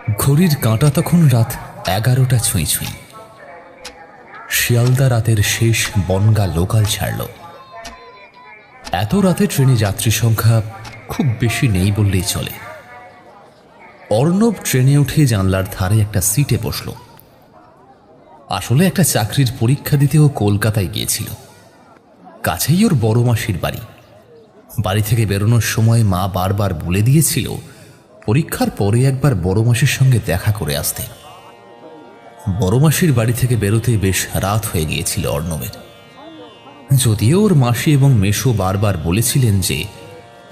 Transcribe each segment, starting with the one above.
ঘড়ির কাঁটা তখন রাত 11টা ছুঁই ছুঁই। শিয়ালদা রাতের শেষ বনগা লোকাল ছাড়ল। এত রাতে ট্রেনে যাত্রী সংখ্যা খুব বেশি নেই বললেই চলে। অর্ণব ট্রেনে উঠে জানলার ধারে একটা সিটে বসল। আসলে একটা চাকরির পরীক্ষা দিতেও কলকাতায় গিয়েছিল। কাছেই ওর বড় মাসির বাড়ি। বাড়ি থেকে বেরোনোর সময় মা বারবার বলে দিয়েছিল পরীক্ষার পরে একবার বড় মাসির সঙ্গে দেখা করে আসতে। বড় মাসির বাড়ি থেকে বেরোতে বেশ রাত হয়ে গিয়েছিল অর্ণবের। যদিও ওর মাসি এবং মেশো বারবার বলেছিলেন যে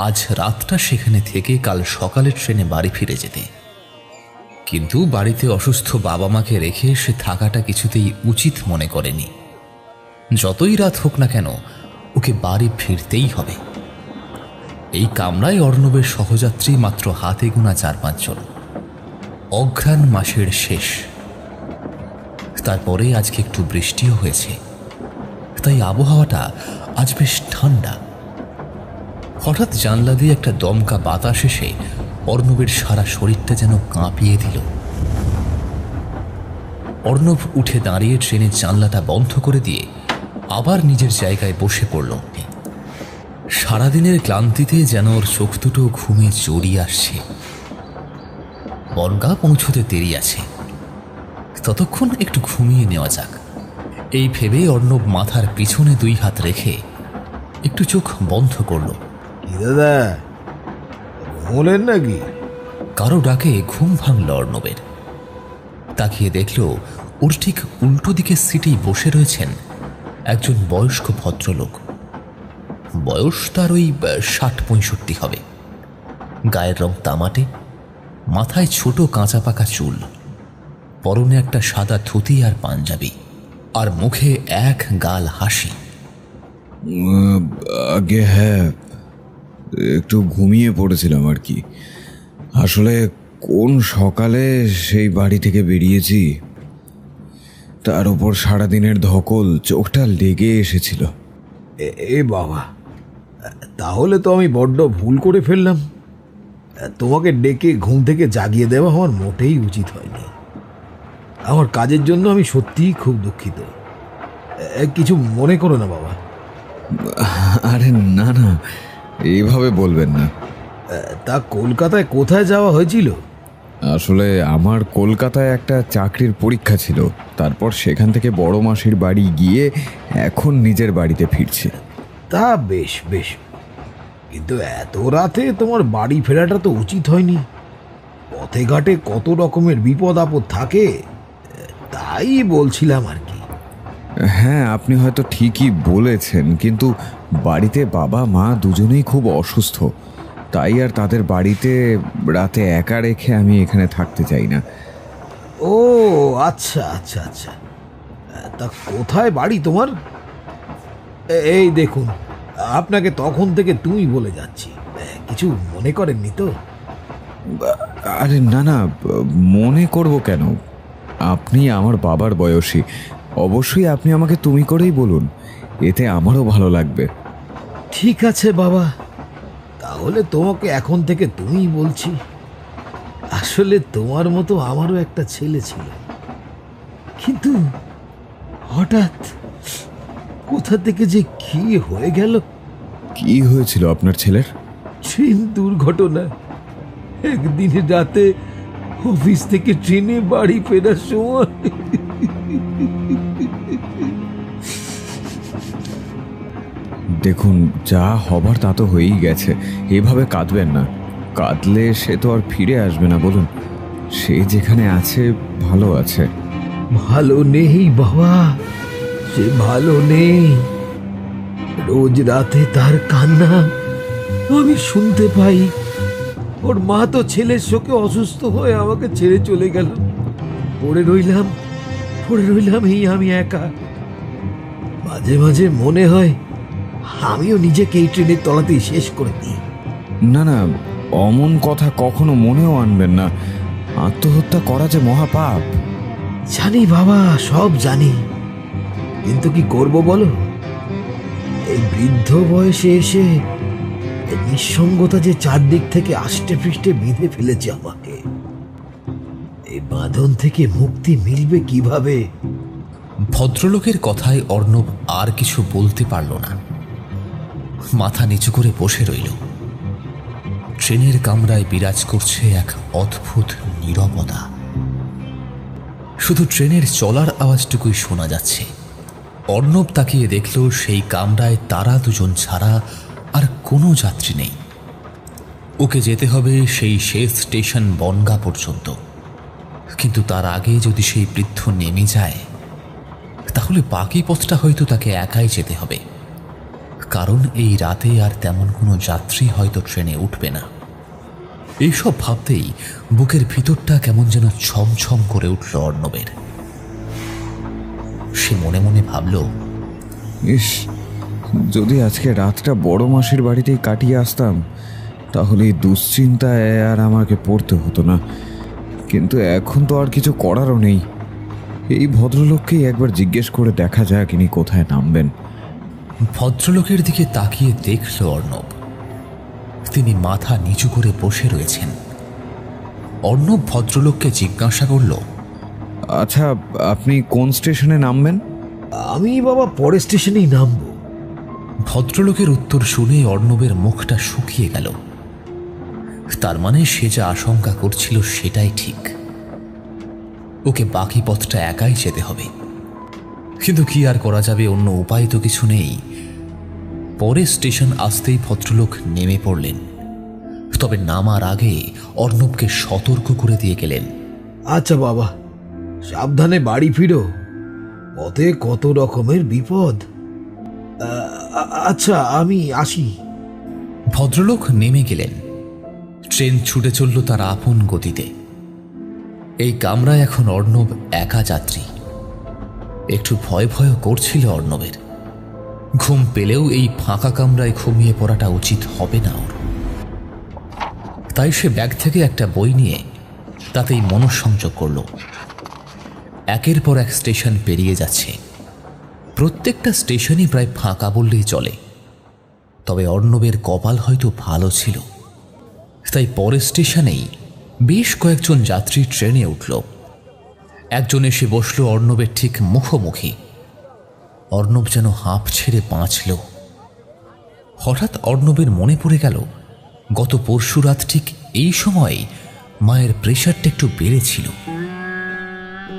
আজ রাতটা সেখানে থেকে কাল সকালে ট্রেনে বাড়ি ফিরে যেতে, কিন্তু বাড়িতে অসুস্থ বাবা মাকে রেখে সে থাকাটা কিছুতেই উচিত মনে করেনি। যতই রাত হোক না কেন ওকে বাড়ি ফিরতেই হবে। এই কামরায় অর্ণবের সহযাত্রী মাত্র হাতে গোনা 4-5 জন। অঘ্রাণ মাসের শেষ, তারপরে আজকে একটু বৃষ্টিও হয়েছে, তাই আবহাওয়াটা আজ বেশ ঠান্ডা। হঠাৎ জানলা দিয়ে একটা দমকা বাতাস এসে অর্ণবের সারা শরীরটা যেন কাঁপিয়ে দিল। অর্ণব উঠে দাঁড়িয়ে ট্রেনের জানলাটা বন্ধ করে দিয়ে আবার নিজের জায়গায় বসে পড়ল। সারাদিনের ক্লান্তিতে যেন ওর চোখ দুটো ঘুমে জড়িয়ে আসছে। বনগা পৌঁছতে দেরি আছে, ততক্ষণ একটু ঘুমিয়ে নেওয়া যাক, এই ভেবে অর্ণব মাথার পিছনে 2 হাত রেখে একটু চোখ বন্ধ করল। কি দাদা, ঘুমলেন নাকি? কারো ডাকে ঘুম ভাঙল অর্ণবের। তাকিয়ে দেখল ওর ঠিক উল্টো দিকের সিটেই বসে রয়েছেন একজন বয়স্ক ভদ্রলোক। বয়স তার ওই 60-65 হবে। গায়ের রং তামাটে, মাথায় ছোট কাঁচা পাকা চুল, পরনে একটা সাদা ধুতি আর পাঞ্জাবি, আর মুখে এক গাল হাসি। আগে হ্যাঁ, একটু ঘুমিয়ে পড়েছিলাম আর কি। আসলে কোন সকালে সেই বাড়ি থেকে বেরিয়েছি, তার উপর সারাদিনের ধকল, চোখটা লেগে এসেছিল। এ বাবা, তাহলে তো আমি বড্ড ভুল করে ফেললাম। তোমাকে ডেকে ঘুম থেকে জাগিয়ে দেওয়া আমার মোটেই উচিত হয়নি। আমার কাজের জন্য আমি সত্যিই খুব দুঃখিত। কিছু মনে করো না বাবা। আরে না না, এইভাবে বলবেন না। তা কলকাতায় কোথায় যাওয়া হয়েছিল? আসলে আমার কলকাতায় একটা চাকরির পরীক্ষা ছিল, তারপর সেখান থেকে বড় মাসির বাড়ি গিয়ে এখন নিজের বাড়িতে ফিরছি। তা বেশ বেশ, কিন্তু এত রাতে তোমার বাড়ি ফেরাটা তো উচিত হয়নি। পথে ঘাটে কত রকমের বিপদ আপদ থাকে, তাই বলছিলাম আর কি। হ্যাঁ, আপনি হয়তো ঠিকই বলেছেন, কিন্তু বাড়িতে বাবা মা দুজনেই খুব অসুস্থ, তাই আর তাদের বাড়িতে রাতে একা রেখে আমি এখানে থাকতে চাই না। ও আচ্ছা আচ্ছা আচ্ছা, তা কোথায় বাড়ি তোমার? এই দেখুন, আপনাকে তখন থেকে তুমি বলে যাচ্ছি, কিছু মনে করেননি তো? আরে না না, মনে করব কেন? আপনি আমার বাবার বয়সী, অবশ্যই আপনি আমাকে তুমি করেই বলুন, এতে আমারও ভালো লাগবে। ঠিক আছে বাবা, তাহলে তোমাকে এখন থেকে তুমিই বলছি। আসলে তোমার মতো আমারও একটা ছেলে ছিল, কিন্তু হঠাৎ কোথা থেকে যে কি হয়ে গেল। কি হয়েছিল আপনার ছেলের? ট্রেন দুর্ঘটনা। একদিন রাতে অফিস থেকে ট্রেনে বাড়ি ফেরার সময়। দেখুন, যা হবার তা তো হয়েই গেছে, এভাবে কাঁদবেন না। কাঁদলে সে তো আর ফিরে আসবে না। বলুন, সে যেখানে আছে ভালো আছে। ভালো নেই বাবা, সে ভালো নেই। রোজ রাতে তার কান্না আমি শুনতে পাই। ওর মা তো ছেলের শোকে অসুস্থ হয়ে আমাকে ছেড়ে চলে গেল। পড়ে রইলাম এই আমি একা। মাঝে মাঝে মনে হয় আমিও নিজেকে এই ট্রেনের তলাতেই শেষ করে দিই। না না, অমন কথা কখনো মনেও আনবেন না। আত্মহত্যা করা যে মহাপাপ। জানি বাবা, সব জানি, কিন্তু কি করব বলো? এই বৃদ্ধ বয়সে এসে নিঃসঙ্গতা যে চারদিক থেকে আষ্টে পৃষ্ঠে বেঁধে ফেলেছে আমাকে। এই বাঁধন থেকে মুক্তি মিলবে কিভাবে? ভদ্রলোকের কথায় অর্ণব আর কিছু বলতে পারল না। মাথা নিচু করে বসে রইল। ট্রেনের কামরায় বিরাজ করছে এক অদ্ভুত নীরবতা। শুধু ট্রেনের চলার আওয়াজটুকুই শোনা যাচ্ছে। অর্ণব তাকিয়ে দেখল সেই কামরায় তারা দুজন ছাড়া আর কোনো যাত্রী নেই। ওকে যেতে হবে সেই শেষ স্টেশন বনগাঁ পর্যন্ত। কিন্তু তার আগে যদি সেই বৃদ্ধ নেমে যায়, তাহলে বাকি পথটা হয়তো তাকে একাই যেতে হবে, কারণ এই রাতে আর তেমন কোনো যাত্রী হয়তো ট্রেনে উঠবে না। এইসব ভাবতেই বুকের ভিতরটা কেমন যেন ছমছম করে উঠল অর্ণবের। সে মনে মনে ভাবল, ইস, যদি আজকে রাতটা বড় মাসির বাড়িতেই কাটিয়ে আসতাম, তাহলে এই দুশ্চিন্তায় আর আমাকে পড়তে হতো না। কিন্তু এখন তো আর কিছু করারও নেই। এই ভদ্রলোককেই একবার জিজ্ঞেস করে দেখা যাক ইনি কোথায় নামবেন। ভদ্রলোকের দিকে তাকিয়ে দেখল অর্ণব। তিনি মাথা নিচু করে বসে রয়েছেন। অর্ণব ভদ্রলোককে জিজ্ঞাসা করল, আচ্ছা, আপনি কোন স্টেশনে নামবেন? আমি বাবা পরের স্টেশনেই নামবো। ভদ্রলোকের উত্তর শুনে অর্ণবের মুখটা শুকিয়ে গেল। তার মানে সে যা আশঙ্কা করছিল সেটাই ঠিক। ওকে বাকি পথটা একাই যেতে হবে। কিন্তু কি আর করা যাবে, অন্য উপায় তো কিছু নেই। পরের স্টেশন আসতেই ভদ্রলোক নেমে পড়লেন। তবে নামার আগে অর্ণবকে সতর্ক করে দিয়ে গেলেন, আচ্ছা বাবা, সাবধানে বাড়ি ফিরো, পথে কত রকমের বিপদ। আচ্ছা, আমি আসি। ভদ্রলোক নেমে গেলেন। ট্রেন ছুটে চলল তার আপন গতিতে। এই কামরায় এখন অর্ণব একা যাত্রী। একটু ভয় ভয় করছিল অর্ণবের। ঘুম পেলেও এই ফাঁকা কামরায় ঘুমিয়ে পড়াটা উচিত হবে না ওর। তাই সে ব্যাগ থেকে একটা বই নিয়ে তাতেই মনঃসংযোগ করল। একের পর এক স্টেশন পেরিয়ে যাচ্ছে। প্রত্যেকটা স্টেশনই প্রায় ফাঁকা বললেই চলে। তবে অর্ণবের কপাল হয়তো ভালো ছিল, তাই পরের স্টেশনেই বেশ কয়েকজন যাত্রী ট্রেনে উঠল। একজন এসে বসল অর্ণবের ঠিক মুখোমুখি। অর্ণব যেন হাঁপ ছেড়ে বাঁচল। হঠাৎ অর্ণবের মনে পড়ে গেল, গত পরশু রাত ঠিক এই সময় মায়ের প্রেশারটা একটু বেড়েছিল।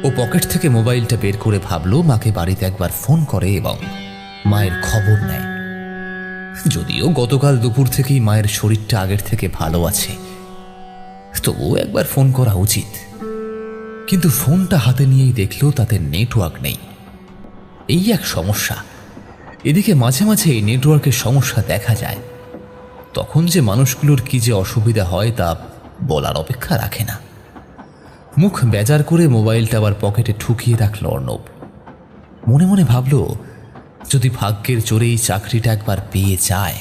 ও পকেট থেকে মোবাইলটা বের করে ভাবল মাকে বাড়িতে একবার ফোন করে এবং মায়ের খবর নেয়। যদিও গতকাল দুপুর থেকেই মায়ের শরীরটা আগের থেকে ভালো আছে, তবুও একবার ফোন করা উচিত। কিন্তু ফোনটা হাতে নিয়েই দেখল তাতে নেটওয়ার্ক নেই। এই এক সমস্যা। এদিকে মাঝে মাঝে এই নেটওয়ার্কের সমস্যা দেখা যায়। তখন যে মানুষগুলোর কি যে অসুবিধা হয় তা বলার অপেক্ষা রাখে না। মুখ বেজার করে মোবাইলটা আবার পকেটে ঠুকিয়ে রাখল অর্ণব। মনে মনে ভাবল, যদি ভাগ্যের জোরে এই চাকরিটা একবার পেয়ে যায়,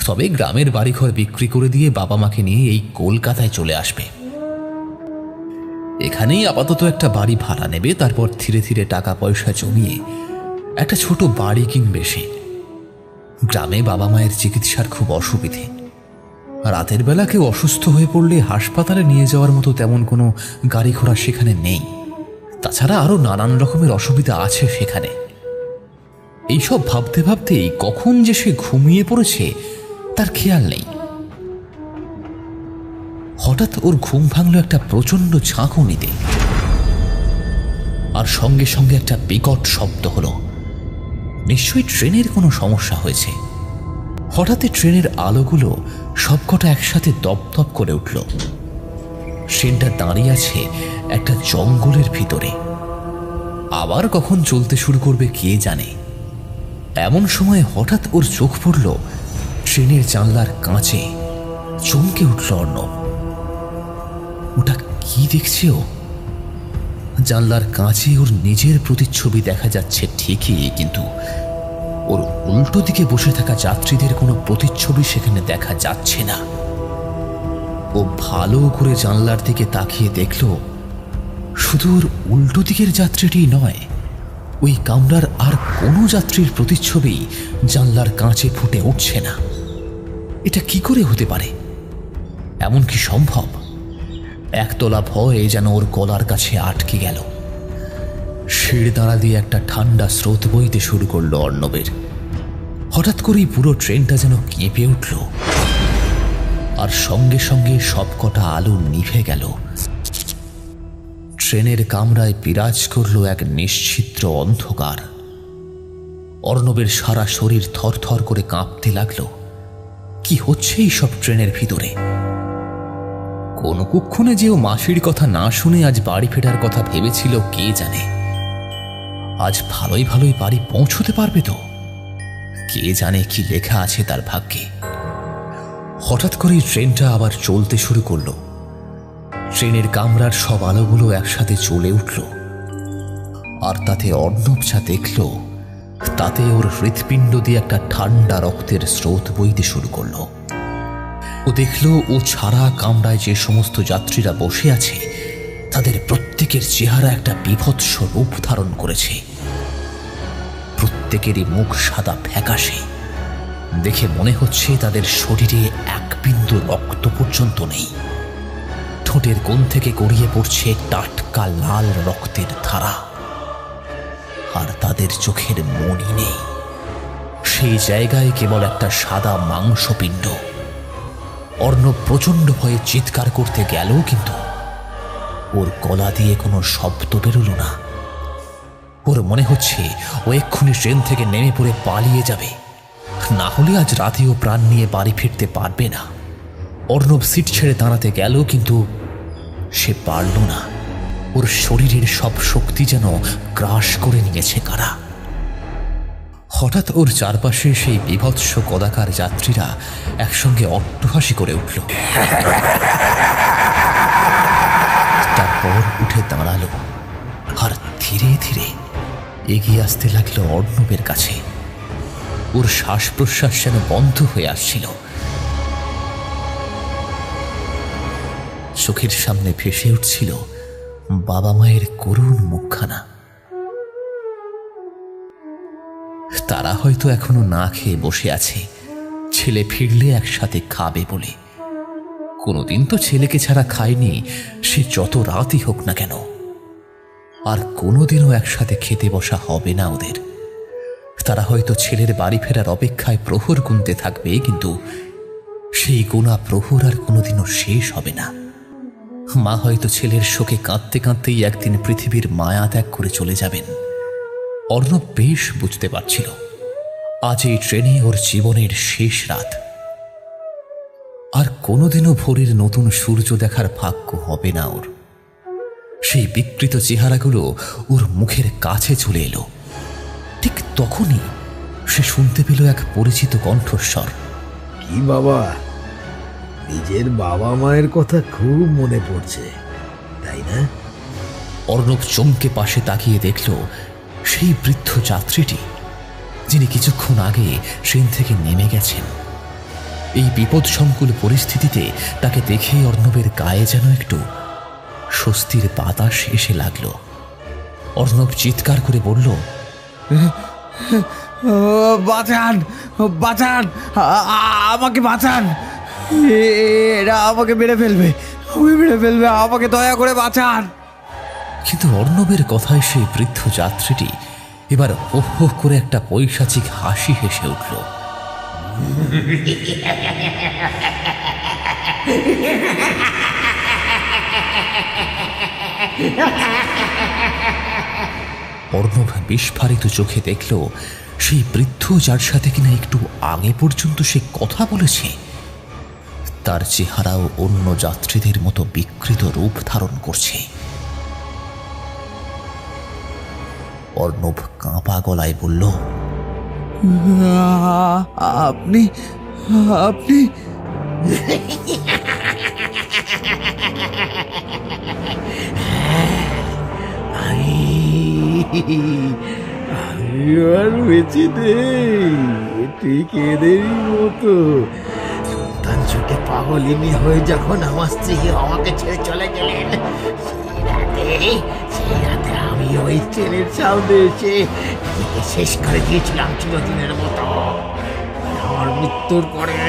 তবে গ্রামের বাড়িঘর বিক্রি করে দিয়ে বাবা মাকে নিয়ে এই কলকাতায় চলে আসবে। এখানেই আপাতত একটা বাড়ি ভাড়া নেবে, তারপর ধীরে ধীরে টাকা পয়সা জমিয়ে একটা ছোট বাড়ি কিনবে সে। গ্রামে বাবা মায়ের চিকিৎসার খুব অসুবিধে। রাতের বেলা কেউ অসুস্থ হয়ে পড়লে হাসপাতালে নিয়ে যাওয়ার মতো তেমন কোনো গাড়ি ঘোড়া সেখানে নেই। তাছাড়া আরো নানান রকমের অসুবিধা আছে সেখানে। এইসব ভাবতে ভাবতেই কখন যে সে ঘুমিয়ে পড়েছে তার খেয়াল নেই। হঠাৎ ওর ঘুম ভাঙল একটা প্রচন্ড ঝাঁকুনিতে, আর সঙ্গে সঙ্গে একটা বিকট শব্দ হলো। নিশ্চয়ই ট্রেনের কোনো সমস্যা হয়েছে। হঠাৎই ট্রেনের আলোগুলো সবকটা একসাথে দপদপ করে উঠল। ট্রেনটা দাঁড়িয়ে আছে একটা জঙ্গলের ভিতরে। আবার কখন চলতে শুরু করবে কে জানে। এমন সময় হঠাৎ ওর চোখ পড়ল ট্রেনের জানলার কাঁচে। চমকে উঠল অর্ণব। ওটা কি দেখছে ও? জানলার কাঁচে ওর নিজের প্রতিচ্ছবি দেখা যাচ্ছে ঠিকই, কিন্তু ওর উল্টো দিকে বসে থাকা যাত্রীদের কোনো প্রতিচ্ছবি সেখানে দেখা যাচ্ছে না। ও ভালো করে জানলার দিকে তাকিয়ে দেখল, শুধু ওর উল্টো দিকের যাত্রীটি নয়, ওই কামরার আর কোনো যাত্রীর প্রতিচ্ছবি জানলার কাঁচে ফুটে উঠছে না। এটা কি করে হতে পারে? এমন কি সম্ভব? একতলা ভয়ে যেন ওর গলার কাছে আটকে গেল। শিরদাঁড়া দিয়ে একটা ঠান্ডা স্রোত বইতে শুরু করলো অর্ণবের। হঠাৎ করেই পুরো ট্রেনটা যেন কেঁপে উঠল, আর সঙ্গে সঙ্গে সবকটা আলো নিভে গেল। ট্রেনের কামরায় বিরাজ করল এক নিশ্চিদ্র অন্ধকার। অর্ণবের সারা শরীর থরথর করে কাঁপতে লাগলো। কি হচ্ছে এই সব ট্রেনের ভিতরে? কোন কুক্ষণে যে ও মাসির কথা না শুনে আজ বাড়ি ফেরার কথা ভেবেছিল কে জানে। আজ ভালোই ভালোই বাড়ি পৌঁছতে পারবে তো? কে জানে কি লেখা আছে তার ভাগ্যে। হঠাৎ করেই ট্রেনটা আবার চলতে শুরু করলো। ট্রেনের কামরার সব আলোগুলো একসাথে জ্বলে উঠল, আর তাতে অর্ণব যা দেখল তাতে ওর হৃৎপিণ্ড দিয়ে একটা ঠান্ডা রক্তের স্রোত বইতে শুরু করলো। ও দেখল ও ছাড়া কামরায় যে সমস্ত যাত্রীরা বসে আছে তাদের প্রত্যেকের চেহারা একটা বীভৎস রূপ ধারণ করেছে। প্রত্যেকেরই মুখ সাদা ফ্যাকাশে। দেখে মনে হচ্ছে তাদের শরীরে এক বিন্দু রক্ত পর্যন্ত নেই। ঠোঁটের কোণ থেকে গড়িয়ে পড়ছে টাটকা লাল রক্তের ধারা, আর তাদের চোখের মনি নেই। সেই জায়গায় কেবল একটা সাদা মাংসপিণ্ড। অর্ণব প্রচন্ড ভয়ে চিৎকার করতে গেল, কিন্তু ওর গলা দিয়ে কোনো শব্দ বেরোল না। ওর মনে হচ্ছে ও এক্ষুনি ট্রেন থেকে নেমে পড়ে পালিয়ে যাবে, না হলে আজ রাতেও প্রাণ নিয়ে বাড়ি ফিরতে পারবে না। অর্ণব সিট ছেড়ে দাঁড়াতে গেল, কিন্তু সে পারল না। ওর শরীরের সব শক্তি যেন গ্রাস করে নিয়েছে কারা। হঠাৎ ওর চারপাশে সেই বীভৎস কদাকার যাত্রীরা একসঙ্গে অট্টহাসি করে উঠল। তারপর উঠে দাঁড়ালো, আর ধীরে ধীরে এগিয়ে আসতে লাগলো অর্ণবের কাছে। ওর শ্বাস প্রশ্বাস যেন বন্ধ হয়ে আসছিল। চোখের সামনে ভেসে উঠছিল বাবা মায়ের করুণ মুখখানা। তারা হয়তো এখনো না খেয়ে বসে আছে, ছেলে ফিরলে একসাথে খাবে বলে। কোনোদিন তো ছেলেকে ছাড়া খায়নি, সে যত রাতই হোক না কেন। আর কোনোদিনও একসাথে খেতে বসা হবে না ওদের। তারা হয়তো ছেলের বাড়ি ফেরার অপেক্ষায় প্রহর গুনতে থাকবে, কিন্তু সেই গোনা প্রহর আর কোনোদিনও শেষ হবে না। মা হয়তো ছেলের শোকে কাঁদতে কাঁদতেই একদিন পৃথিবীর মায়া ত্যাগ করে চলে যাবেন। অর্ণব বেশ বুঝতে পারছিল আজ এই ট্রেনে ওর জীবনের শেষ রাত। আর কোনোদিনও ভোরের নতুন সূর্য দেখার ভাগ্য হবে না ওর। সেই বিকৃত চেহারাগুলো ওর মুখের কাছে চলে এলো। ঠিক তখনই সে শুনতে পেল এক পরিচিত কণ্ঠস্বর। কি বাবা, নিজের বাবা মায়ের কথা খুব মনে পড়ছে, তাই না? অর্ণব চমকে পাশে তাকিয়ে দেখল সেই বৃদ্ধ যাত্রীটি, যিনি কিছুক্ষণ আগে ট্রেন থেকে নেমে গেছেন। এই বিপদসংকুল পরিস্থিতিতে তাকে দেখে অর্ণবের গায়ে যেন একটু স্বস্তির বাতাস এসে লাগলো। অর্ণব চিৎকার করে বলল, বাঁচান, বাঁচান, আমাকে বাঁচান, এরা আমাকে মেরে ফেলবে, মেরে ফেলবে, আমাকে দয়া করে বাঁচান। কিন্তু অর্ণবের কথায় সেই বৃদ্ধ যাত্রীটি এবার ওহ ওহ করে একটা পৈশাচিক হাসি হেসে উঠল। অর্ণব বিস্ফারিত চোখে দেখল সেই বৃদ্ধ, যার সাথে কিনা একটু আগে পর্যন্ত সে কথা বলেছে, তার চেহারাও অন্য যাত্রীদের মতো বিকৃত রূপ ধারণ করছে। অর্ণব কাঁপা গলায় বলল, আপনি আপনি আমি আর বেঁচে নেই, ঠিক এদেরই মতো সন্তান ছুটে পাগলিনী হয়ে যখন আমার স্ত্রী আমাকে ছেড়ে চলে গেলেন, সেই রাতে আমি ওই ট্রেনের সামনে এসে নিজেকে শেষ করে দিয়েছিলাম চিরদিনের মতো। আমার মৃত্যুর পরে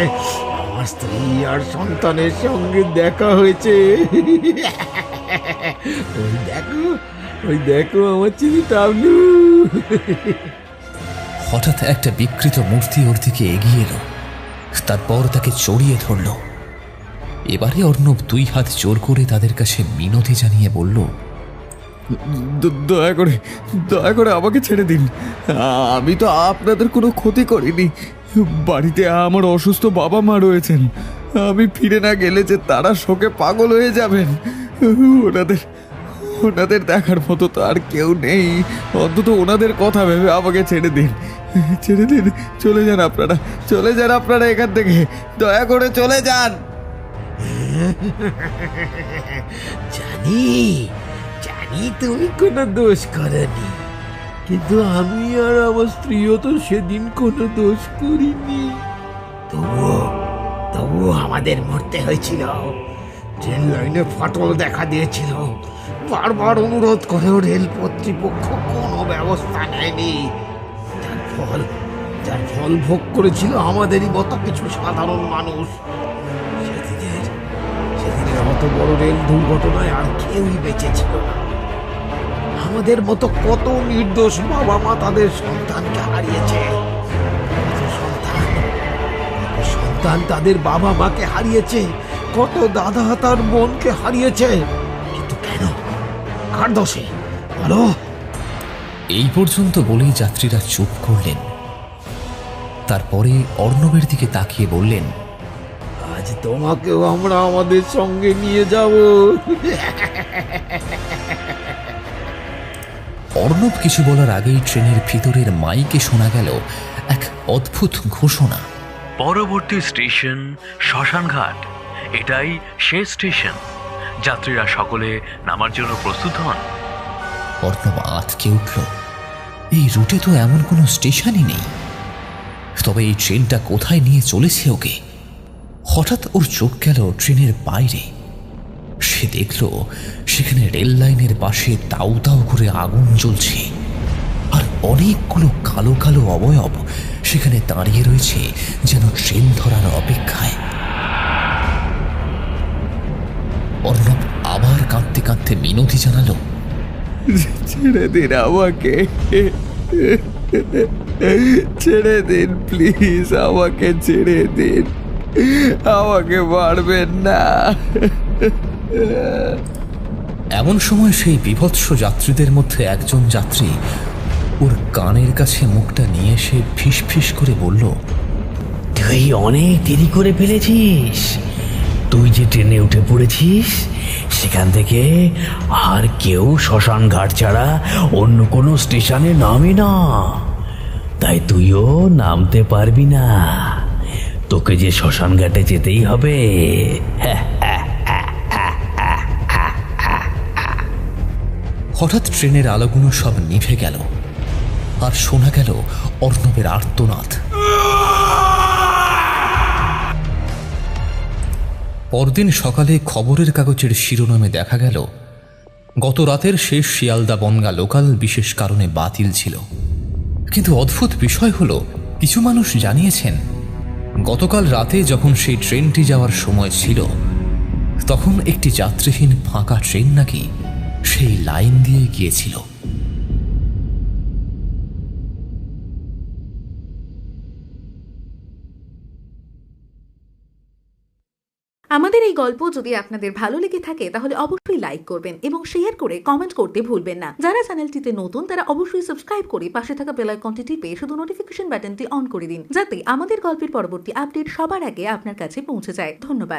আমার স্ত্রী আর সন্তানের সঙ্গে দেখা হয়েছে। ওই দেখো আমার চিনি টাবলু। হঠাৎ একটা বিকৃত মূর্তি ওর দিকে এগিয়ে এলো, তারপর তাকে জড়িয়ে ধরল। এবারে অর্ণব 2 হাত জোর করে তাদের কাছে মিনতি জানিয়ে বলল, দয়া করে আমাকে ছেড়ে দিন। আমি তো আপনাদের কোনো ক্ষতি করিনি। বাড়িতে আমার অসুস্থ বাবা মা রয়েছেন। আমি ফিরে না গেলে যে তারা শোকে পাগল হয়ে যাবেন। ওনাদের দেখার মতো তো আর কেউ নেই। অন্তত ওনাদের কথা ভেবে আমাকে ছেড়ে দিন। চলে যান আপনারা এখান থেকে। দয়া করে চলে যান। জানি তুমি কোনো দোষ করনি, কিন্তু আমি আর আমার স্ত্রীও তো সেদিন কোনো দোষ করিনি। তবুও আমাদের মরতে হয়েছিল। ট্রেন লাইনে ফাটল দেখা দিয়েছিল। বারবার অনুরোধ করেও রেল কর্তৃপক্ষ কোনো ব্যবস্থা নেয়নি। যার ফল ভোগ করেছিল আমাদেরই মতো কিছু সাধারণ মানুষ। সেদিনের অত বড় রেল দুর্ঘটনায় আর কেউই বেঁচে ছিল না। আমাদের মতো কত নির্দোষ বাবা মা তাদের সন্তানকে হারিয়েছে। সন্তান তাদের বাবা মাকে হারিয়েছে। কত দাদা তার বোনকে হারিয়েছে। কিন্তু কেন? কার দোষে বলো? এই পর্যন্ত বলেই যাত্রীরা চুপ করলেন। তারপরে অর্ণবের দিকে তাকিয়ে বললেন, আজ তোমাকেও আমরা আমাদের সঙ্গে নিয়ে যাব। অর্ণব কিছু বলার আগেই ট্রেনের ভিতরের মাইকে শোনা গেল এক অদ্ভুত ঘোষণা। পরবর্তী স্টেশন শ্মশানঘাট। এটাই শেষ স্টেশন। যাত্রীরা সকলে নামার জন্য প্রস্তুত হন। অর্ণব আঁতকে উঠল। এই রুটে তো এমন কোনো স্টেশনই নেই। তবে এই ট্রেনটা কোথায় নিয়ে চলেছে ওকে? হঠাৎ ওর চোখ গেল ট্রেনের বাইরে। সে দেখল সেখানে রেল লাইনের পাশে দাউ দাউ করে আগুন জ্বলছে, আর অনেকগুলো কালো কালো অবয়ব সেখানে দাঁড়িয়ে রয়েছে যেন ট্রেন ধরার অপেক্ষায়। অর্ণব আবার কাঁদতে কাঁদতে মিনতি জানালো, ছেড়ে দিন আমাকে, ছেড়ে দিন প্লিজ, আমাকে ছেড়ে দিন, আমাকে মারবেন না। এমন সময় সেই বিভৎস যাত্রীদের মধ্যে একজন যাত্রী ওর কানের কাছে মুখটা নিয়ে এসে ফিস ফিস করে বলল, তুই অনেক দেরি করে ফেলেছিস। তুই যে ট্রেনে উঠে পড়েছিস সেখান থেকে আর কেউ শ্মশান ঘাট ছাড়া অন্য কোনো স্টেশনে নামে না। তাই তুইও নামতে পারবি না। তোকে যে শ্মশান ঘাটে যেতেই হবে। হঠাৎ ট্রেনের আলোগুলো সব নিভে গেল, আর শোনা গেল অর্ণবের আর্তনাদ। পরদিন সকালে খবরের কাগজের শিরোনামে দেখা গেল গত রাতের শেষ শিয়ালদা বনগাঁ লোকাল বিশেষ কারণে বাতিল ছিল। কিন্তু অদ্ভুত বিষয় হলো, কিছু মানুষ জানিয়েছেন গতকাল রাতে যখন সেই ট্রেনটি যাওয়ার সময় ছিল, তখন একটি যাত্রীহীন ফাঁকা ট্রেন নাকি সেই লাইন দিয়ে গিয়েছিল। আমাদের এই গল্প যদি আপনাদের ভালো লেগে থাকে তাহলে অবশ্যই লাইক করবেন এবং শেয়ার করে কমেন্ট করতে ভুলবেন না। যারা চ্যানেলটিতে নতুন তারা অবশ্যই সাবস্ক্রাইব করে পাশে থাকা বেল আইকনটি টিপে শুধু নোটিফিকেশন বাটনটি অন করে দিন, যাতে আমাদের গল্পের পরবর্তী আপডেট সবার আগে আপনার কাছে পৌঁছে যায়। ধন্যবাদ।